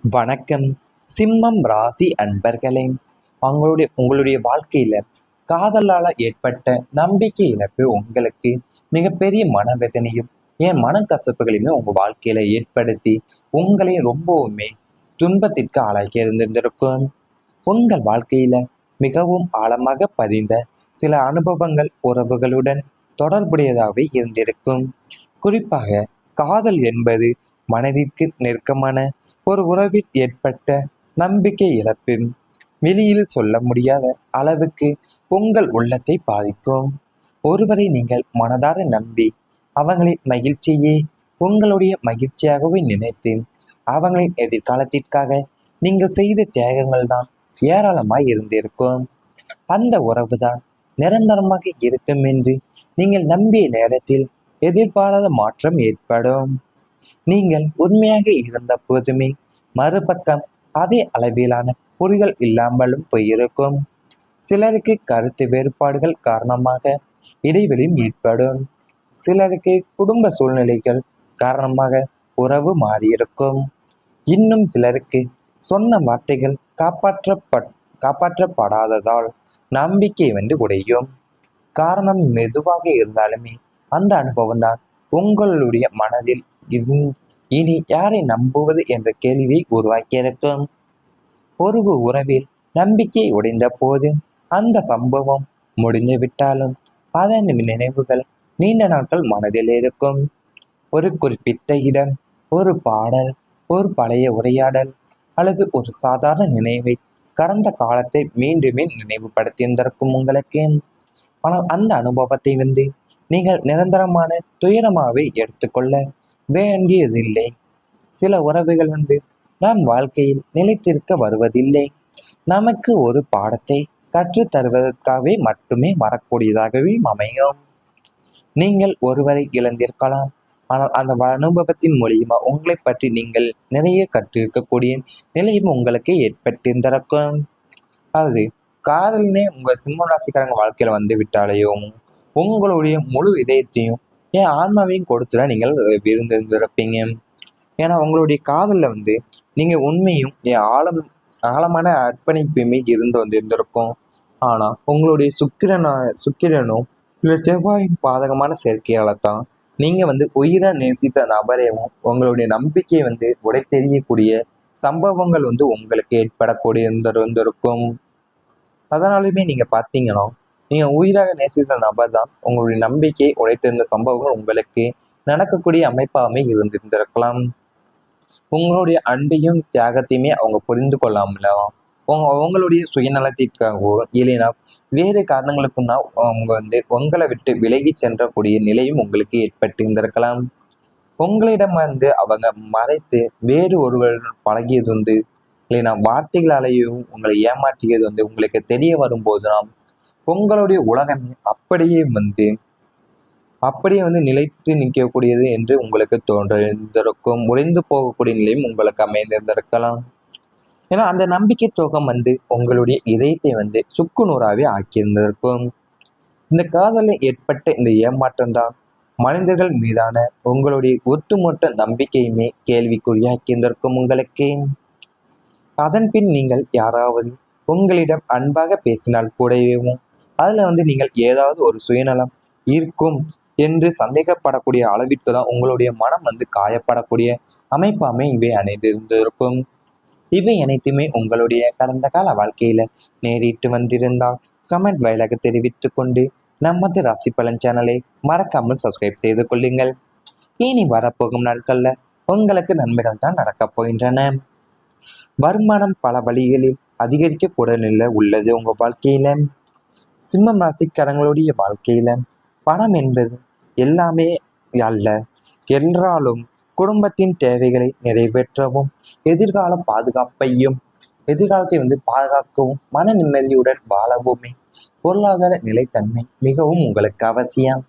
வணக்கம். சிம்மம் ராசி அன்பர்களே, உங்களுடைய வாழ்க்கையில காதலால ஏற்பட்ட நம்பிக்கை இழப்பு உங்களுக்கு மிகப்பெரிய மனவேதனையும் மனக்கசப்புகளையுமே உங்க வாழ்க்கையில ஏற்படுத்தி உங்களை ரொம்பவுமே துன்பத்திற்கு ஆளாக்கி இருந்திருக்கும். உங்கள் வாழ்க்கையில மிகவும் ஆழமாக பதிந்த சில அனுபவங்கள் உறவுகளுடன் தொடர்புடையதாகவே இருந்திருக்கும். குறிப்பாக காதல் என்பது மனதிற்கு நெருக்கமான ஒரு உறவில் ஏற்பட்ட நம்பிக்கை இழப்பு வெளியில் சொல்ல முடியாத அளவுக்கு உங்கள் உள்ளத்தை பாதிக்கும். ஒருவரை நீங்கள் மனதார நம்பி அவங்களின் மகிழ்ச்சியே உங்களுடைய மகிழ்ச்சியாகவே நினைத்து அவங்களின் எதிர்காலத்திற்காக நீங்கள் செய்த தியாகங்கள் தான் ஏராளமாய் இருந்திருக்கும். அந்த உறவுதான் நிரந்தரமாக இருக்கும் என்று நீங்கள் நம்பிய நேரத்தில் எதிர்பாராத மாற்றம் ஏற்படும். நீங்கள் உண்மையாக இருந்த போதுமே மறுபக்கம் அதே அளவிலான புரிதல் இல்லாமலும் போயிருக்கும். சிலருக்கு கருத்து வேறுபாடுகள் காரணமாக இடைவெளியும் ஏற்படும். சிலருக்கு குடும்ப சூழ்நிலைகள் காரணமாக உறவு மாறியிருக்கும். இன்னும் சிலருக்கு சொன்ன வார்த்தைகள் காப்பாற்றப்படாததால் நம்பிக்கை உடையும். காரணம் மெதுவாக இருந்தாலுமே அந்த அனுபவம் தான் உங்களுடைய மனதில் இனி யாரை நம்புவது என்ற கேள்வியை உருவாக்கியிருக்கும். ஒரு உறவில் நம்பிக்கை உடைந்த போது அந்த சம்பவம் முடிந்து விட்டாலும் அதன் நினைவுகள் நீண்ட நாட்கள் மனதில் இருக்கும். ஒரு குறிப்பிட்ட இடம், ஒரு பாடல், ஒரு பழைய உரையாடல் அல்லது ஒரு சாதாரண நினைவை கடந்த காலத்தை மீண்டுமே நினைவுபடுத்தியிருந்திருக்கும் உங்களுக்கு. ஆனால் அந்த அனுபவத்தை நீங்கள் நிரந்தரமான துயரமாகவே எடுத்துக்கொள்ள வேண்டியதில்லை. சில உறவுகள் நம் வாழ்க்கையில் நிலைத்திருக்க வருவதில்லை. நமக்கு ஒரு பாடத்தை கற்று தருவதற்காகவே மட்டுமே வரக்கூடியதாகவே அமையும். நீங்கள் ஒருவரை இழந்திருக்கலாம், ஆனால் அந்த அனுபவத்தின் மூலியமா உங்களை பற்றி நீங்கள் நிறைய கற்றிருக்கக்கூடிய நிலையும் உங்களுக்கு ஏற்பட்டிருந்திருக்கும். அது காதலினே உங்க சிம்ம ராசிக்காரங்க வாழ்க்கையில விட்டாலேயும் உங்களுடைய முழு இதயத்தையும் ஆன்மாவையும் கொடுத்துட நீங்கள் விருந்திருந்திருப்பீங்க. ஏன்னா உங்களுடைய காதலில் நீங்கள் உண்மையும் ஆழமான அர்ப்பணிப்புமே இருந்து இருந்திருக்கும். ஆனால் உங்களுடைய சுக்கிரனும் இல்லை செவ்வாயின் பாதகமான சேர்க்கையால தான் நீங்கள் உயிரை நேசித்த நபரையும் உங்களுடைய நம்பிக்கையை உடை தெரியக்கூடிய சம்பவங்கள் உங்களுக்கு ஏற்படக்கூடிய இருந்திருக்கும். அதனாலுமே நீங்கள் பார்த்தீங்கன்னா நீங்கள் உயிராக நேசித்த நபர் தான் உங்களுடைய நம்பிக்கையை உடைத்திருந்த சம்பவங்கள் உங்களுக்கு நடக்கக்கூடிய அமைப்பாகவே இருந்திருந்திருக்கலாம். உங்களுடைய அன்பையும் தியாகத்தையுமே அவங்க புரிந்து கொள்ளாமலாம் அவங்களுடைய சுயநலத்திற்காகவோ இல்லைன்னா வேறு காரணங்களுக்கும் தான் அவங்க உங்களை விட்டு விலகி சென்றக்கூடிய நிலையும் உங்களுக்கு ஏற்பட்டு இருந்திருக்கலாம். உங்களிடம் அவங்க மறைத்து வேறு ஒருவருடன் பழகியது இல்லைன்னா வார்த்தைகளாலேயும் உங்களை ஏமாற்றியது உங்களுக்கு தெரிய வரும்போதுதான் உங்களுடைய உலகமே அப்படியே நிலைத்து நிற்கக்கூடியது என்று உங்களுக்கு தோன்றிருந்திருக்கும். உறைந்து போகக்கூடிய நிலையும் உங்களுக்கு அமைந்திருந்திருக்கலாம். ஏன்னா அந்த நம்பிக்கை துரோகம் உங்களுடைய இதயத்தை சுக்குநூறாவே ஆக்கியிருந்திருக்கும். இந்த காதலில் ஏற்பட்ட இந்த ஏமாற்றம் தான் மனிதர்கள் மீதான உங்களுடைய ஒட்டுமொத்த நம்பிக்கையுமே கேள்விக்குறியாக்கியிருந்திருக்கும் உங்களுக்கு. அதன் பின் நீங்கள் யாராவது உங்களிடம் அன்பாக பேசினால் கூடவே அதுல நீங்கள் ஏதாவது ஒரு சுயநலம் இருக்கும் என்று சந்தேகப்படக்கூடிய அளவிற்கு தான் உங்களுடைய மனம் காயப்படக்கூடிய அமைப்பாமே இவை அனைத்திருந்திருக்கும். இவை அனைத்துமே உங்களுடைய கடந்த கால வாழ்க்கையில நேரிட்டு வந்திருந்தால் கமெண்ட் வாயிலாக தெரிவித்து கொண்டு நமது ராசி பலன் சேனலை மறக்காமல் சப்ஸ்கிரைப் செய்து கொள்ளுங்கள். இனி வரப்போகும் நாட்கள்ல உங்களுக்கு நன்மைகள் தான் நடக்கப் போகின்றன. வருமானம் பல வழிகளில் அதிகரிக்கக்கூட நிலை உள்ளது உங்க வாழ்க்கையில. சிம்மம் ராசிக்காரங்களுடைய வாழ்க்கையில பணம் என்பது எல்லாமே அல்ல. என்றாலும் குடும்பத்தின் தேவைகளை நிறைவேற்றவும் எதிர்கால பாதுகாப்பையும் எதிர்காலத்தை பாதுகாக்கவும் மன நிம்மதியுடன் வாழவுமே பொருளாதார நிலைத்தன்மை மிகவும் உங்களுக்கு அவசியம்.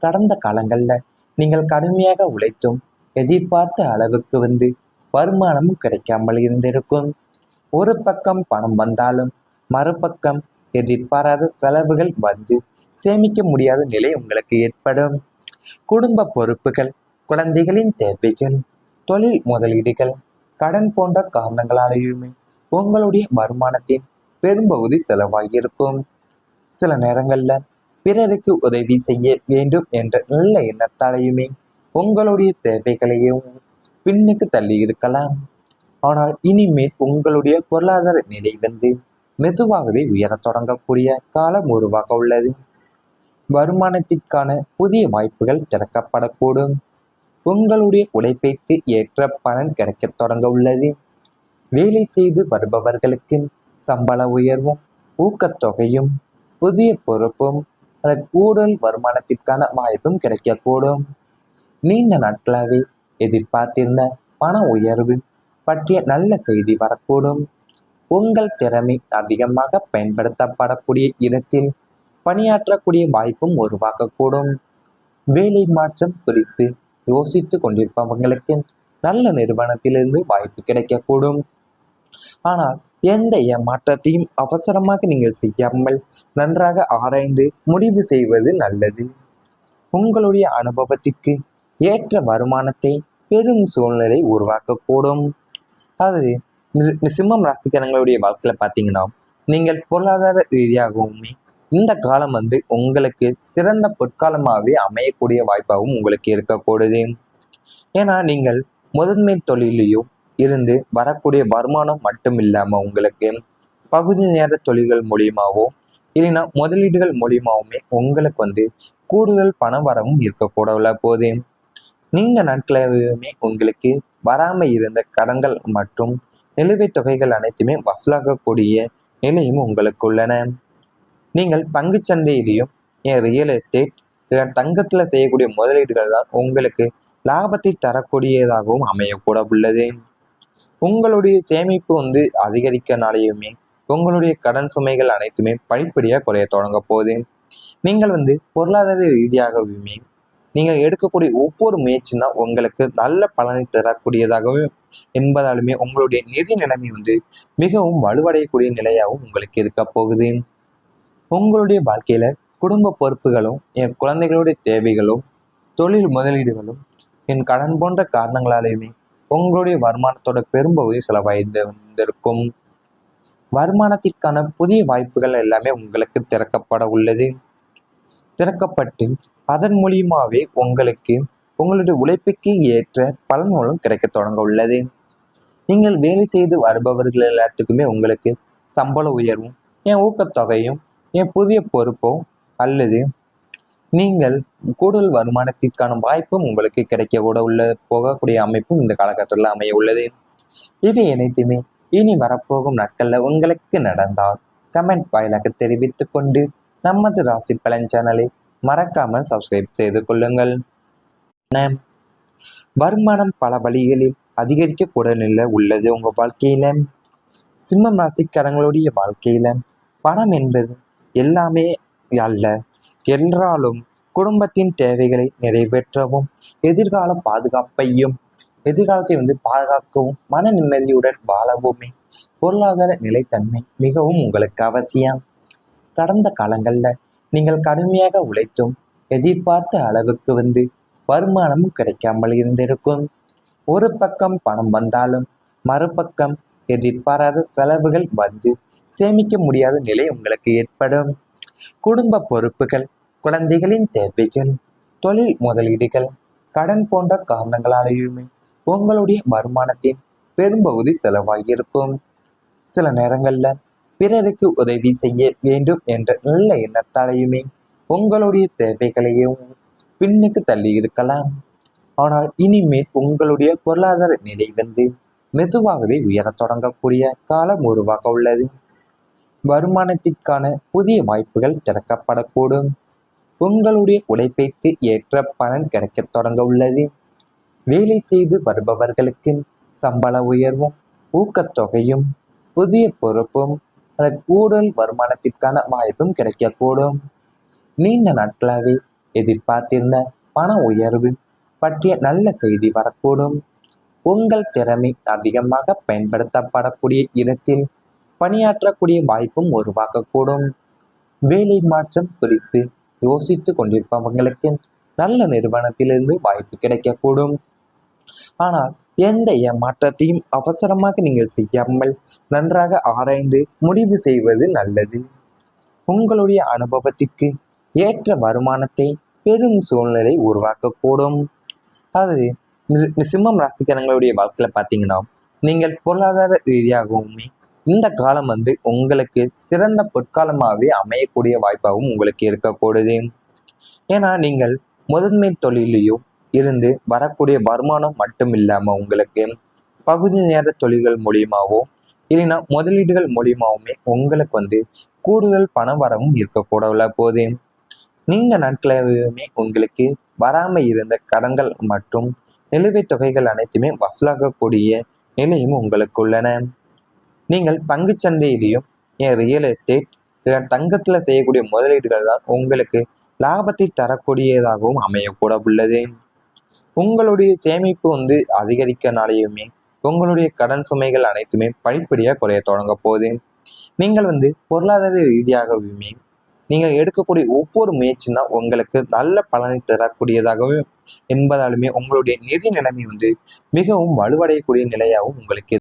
கடந்த காலங்களில் நீங்கள் கடுமையாக உழைத்தும் எதிர்பார்த்த அளவுக்கு வருமானமும் கிடைக்காமல் இருந்திருக்கும். ஒரு பக்கம் பணம் வந்தாலும் மறுபக்கம் எதிர்பாராத செலவுகள் சேமிக்க முடியாத நிலை உங்களுக்கு ஏற்படும். குடும்ப பொறுப்புகள், குழந்தைகளின் தேவைகள், தொழில் முதலீடுகள் கடன் போன்ற காரணங்களாலேயுமே உங்களுடைய வருமானத்தின் பெரும்பகுதி செலவாகியிருக்கும். சில நேரங்கள்ல பிறருக்கு உதவி செய்ய வேண்டும் என்ற நல்ல எண்ணத்தாலேயுமே உங்களுடைய தேவைகளையும் பின்னுக்கு தள்ளி இருக்கலாம். ஆனால் இனிமேல் உங்களுடைய பொருளாதார நிலை மெதுவாகவே உயரத் தொடங்கக்கூடிய காலம் உருவாக உள்ளது. வருமானத்திற்கான புதிய வாய்ப்புகள் திறக்கப்படக்கூடும். உங்களுடைய உழைப்பிற்கு ஏற்ற பலன் கிடைக்கத் தொடங்க உள்ளது. வேலை செய்து வருபவர்களுக்கு சம்பள உயர்வும் ஊக்கத்தொகையும் புதிய பொறுப்பும் கூடுதல் வருமானத்திற்கான வாய்ப்பும் கிடைக்கக்கூடும். நீண்ட நாட்களாகவே எதிர்பார்த்திருந்த பண உயர்வு பற்றிய நல்ல செய்தி வரக்கூடும். உங்கள் திறமை அதிகமாக பயன்படுத்தப்படக்கூடிய இடத்தில் பணியாற்றக்கூடிய வாய்ப்பும் உருவாக்கக்கூடும். வேலை மாற்றம் குறித்து யோசித்து கொண்டிருப்பவங்களுக்கு நல்ல நிறுவனத்திலிருந்து வாய்ப்பு கிடைக்கக்கூடும். ஆனால் எந்த ஏமாற்றத்தையும் அவசரமாக நீங்கள் செய்யாமல் நன்றாக ஆராய்ந்து முடிவு செய்வது நல்லது. உங்களுடைய அனுபவத்திற்கு ஏற்ற வருமானத்தை பெரும் சூழ்நிலை உருவாக்கக்கூடும். அது சிம்மம் ராசிக்காரங்களுடைய வாழ்க்கையில பார்த்தீங்கன்னா, நீங்கள் பொருளாதார ரீதியாகவுமே இந்த காலம் உங்களுக்கு சிறந்த பொற்காலமாகவே அமையக்கூடிய வாய்ப்பாகவும் உங்களுக்கு இருக்கக்கூடுது. ஏன்னா நீங்கள் முதன்மை தொழிலையும் இருந்து வரக்கூடிய வருமானம் மட்டும் இல்லாமல் உங்களுக்கு பகுதி நேர தொழில்கள் மூலியமாகவோ இல்லைன்னா முதலீடுகள் மூலியமாகவுமே உங்களுக்கு கூடுதல் பண வரவும் இருக்கக்கூட போது நீண்ட நாட்களாகவுமே உங்களுக்கு வராமல் இருந்த கடன்கள் மற்றும் நிலுவைத் தொகைகள் அனைத்துமே வசூலாகக்கூடிய நிலையும் உங்களுக்கு உள்ளன. நீங்கள் பங்குச்சந்தையிலையும் ரியல் எஸ்டேட் இல்லை தங்கத்தில் செய்யக்கூடிய முதலீடுகள் தான் உங்களுக்கு லாபத்தை தரக்கூடியதாகவும் அமையக்கூட உள்ளது. உங்களுடைய சேமிப்பு அதிகரிக்கனாலேயுமே உங்களுடைய கடன் சுமைகள் அனைத்துமே படிப்படியாக குறைய தொடங்க போகுது. நீங்கள் பொருளாதார ரீதியாகவுமே நீங்கள் எடுக்கக்கூடிய ஒவ்வொரு முயற்சியும் தான் உங்களுக்கு நல்ல பலனை தரக்கூடியதாகவும் என்பதாலுமே உங்களுடைய நிதி நிலைமை மிகவும் வலுவடையக்கூடிய நிலையாகவும் உங்களுக்கு இருக்க போகுது. உங்களுடைய வாழ்க்கையில குடும்ப பொறுப்புகளும் என் குழந்தைகளுடைய தேவைகளும் தொழில் முதலீடுகளும் என் கடன் போன்ற காரணங்களாலேயுமே உங்களுடைய வருமானத்தோட பெரும்பகுதி செலவாய்ந்திருக்கும். வருமானத்திற்கான புதிய வாய்ப்புகள் எல்லாமே உங்களுக்கு திறக்கப்பட உள்ளது. திறக்கப்பட்டு அதன் மூலியமாகவே உங்களுக்கு உங்களுடைய உழைப்புக்கு ஏற்ற பலன்களும் கிடைக்க தொடங்க உள்ளது. நீங்கள் வேலை செய்து வருபவர்கள் எல்லாத்துக்குமே உங்களுக்கு சம்பள உயர்வும் என் ஊக்கத்தொகையும் என் புதிய பொறுப்போ அல்லது நீங்கள் கூடுதல் வருமானத்திற்கான வாய்ப்பும் உங்களுக்கு கிடைக்க கூட போகக்கூடிய அமைப்பும் இந்த காலகட்டத்தில் அமைய உள்ளது. இவை அனைத்துமே இனி வரப்போகும் நாட்களில் உங்களுக்கு நடந்தால் கமெண்ட் வாயிலாக தெரிவித்து கொண்டு நமது ராசி பலன் சேனலை மறக்காமல் சப்ஸ்கிரைப் செய்து கொள்ளுங்கள். வருமானம் பல வழிகளில் அதிகரிக்கக்கூட நிலை உள்ளது. உங்கள் வாழ்க்கையில சிம்மம் ராசிக்காரங்களுடைய வாழ்க்கையில பணம் என்பது எல்லாமே அல்ல. எல்லாரும் குடும்பத்தின் தேவைகளை நிறைவேற்றவும் எதிர்கால பாதுகாப்பையும் எதிர்காலத்தை பாதுகாக்கவும் மன நிம்மதியுடன் வாழவுமே பொருளாதார நிலைத்தன்மை மிகவும் உங்களுக்கு அவசியம். கடந்த காலங்களில் நீங்கள் கடுமையாக உழைத்தும் எதிர்பார்த்த அளவுக்கு வருமானமும் கிடைக்காமல் இருந்திருக்கும். ஒரு பக்கம் பணம் வந்தாலும் மறுபக்கம் எதிர்பாராத செலவுகள் சேமிக்க முடியாத நிலை உங்களுக்கு ஏற்படும். குடும்ப பொறுப்புகள், குழந்தைகளின் தேவைகள், தொழில் முதலீடுகள், கடன் போன்ற காரணங்களாலேயுமே உங்களுடைய வருமானத்தின் பெரும்பகுதி செலவாகியிருக்கும். சில நேரங்கள்ல பிறருக்கு உதவி செய்ய வேண்டும் என்ற நல்ல எண்ணத்தாலேயுமே உங்களுடைய தேவைகளையும் பின்னுக்கு தள்ளி இருக்கலாம். ஆனால் இனிமேல் உங்களுடைய பொருளாதார நிலை மெதுவாகவே உயரத் தொடங்கக்கூடிய காலம் உருவாக உள்ளது. வருமானத்திற்கான புதிய வாய்ப்புகள் திறக்கப்படக்கூடும். உங்களுடைய உழைப்பிற்கு ஏற்ற பலன் கிடைக்கத் தொடங்க உள்ளது. வேலை செய்து வருபவர்களுக்கு சம்பள உயர்வும் ஊக்கத்தொகையும் புதிய பொறுப்பும் கூடுதல் வருமானத்திற்கான வாய்ப்பும் கிடைக்கக்கூடும். நீண்ட நாட்களாகவே எதிர்பார்த்திருந்த பண உயர்வு பற்றிய நல்ல செய்தி வரக்கூடும். உங்கள் திறமை அதிகமாக பயன்படுத்தப்படக்கூடிய இடத்தில் பணியாற்றக்கூடிய வாய்ப்பும் உருவாக்கக்கூடும். வேலை மாற்றம் குறித்து யோசித்து கொண்டிருப்பவங்களுக்கு நல்ல நிறுவனத்திலிருந்து வாய்ப்பு கிடைக்கக்கூடும். ஆனால் எந்த ஏமாற்றத்தையும் அவசரமாக நீங்கள் செய்யாமல் நன்றாக ஆராய்ந்து முடிவு செய்வது நல்லது. உங்களுடைய அனுபவத்திற்கு ஏற்ற வருமானத்தை பெரும் சூழ்நிலை உருவாக்கக்கூடும். அது சிம்மம் ராசிக்காரங்களுடைய வாழ்க்கையில பார்த்தீங்கன்னா, நீங்கள் பொருளாதார ரீதியாகவுமே இந்த காலம் உங்களுக்கு சிறந்த பொற்காலமாகவே அமையக்கூடிய வாய்ப்பாகவும் உங்களுக்கு இருக்கக்கூடுது. ஏன்னா நீங்கள் முதன்மை தொழிலையும் இருந்து வரக்கூடிய வருமானம் மட்டும் இல்லாம உங்களுக்கு பகுதி நேர தொழில்கள் மூலியமாவோ இல்லைன்னா முதலீடுகள் மூலியமாவுமே உங்களுக்கு கூடுதல் பண வரவும் இருக்கக்கூட போது நீண்ட நாட்களாகவுமே உங்களுக்கு வராம இருந்த கடன்கள் மற்றும் நிலுவைத் தொகைகள் அனைத்துமே வசூலாகக்கூடிய நிலையும் உங்களுக்கு உள்ளன. நீங்கள் பங்குச் சந்தையிலையும் ரியல் எஸ்டேட் தங்கத்துல செய்யக்கூடிய முதலீடுகள் தான் உங்களுக்கு லாபத்தை தரக்கூடியதாகவும் அமையக்கூட உள்ளது. உங்களுடைய சேமிப்பு அதிகரிக்கனாலேயுமே உங்களுடைய கடன் சுமைகள் அனைத்துமே படிப்படியாக குறைய தொடங்க போகுது. நீங்கள் பொருளாதார ரீதியாகவுமே நீங்கள் எடுக்கக்கூடிய ஒவ்வொரு முயற்சியும் தான் உங்களுக்கு நல்ல பலனை தரக்கூடியதாகவும் என்பதாலுமே உங்களுடைய நிதி நிலைமை மிகவும் வலுவடையக்கூடிய நிலையாகவும் உங்களுக்கு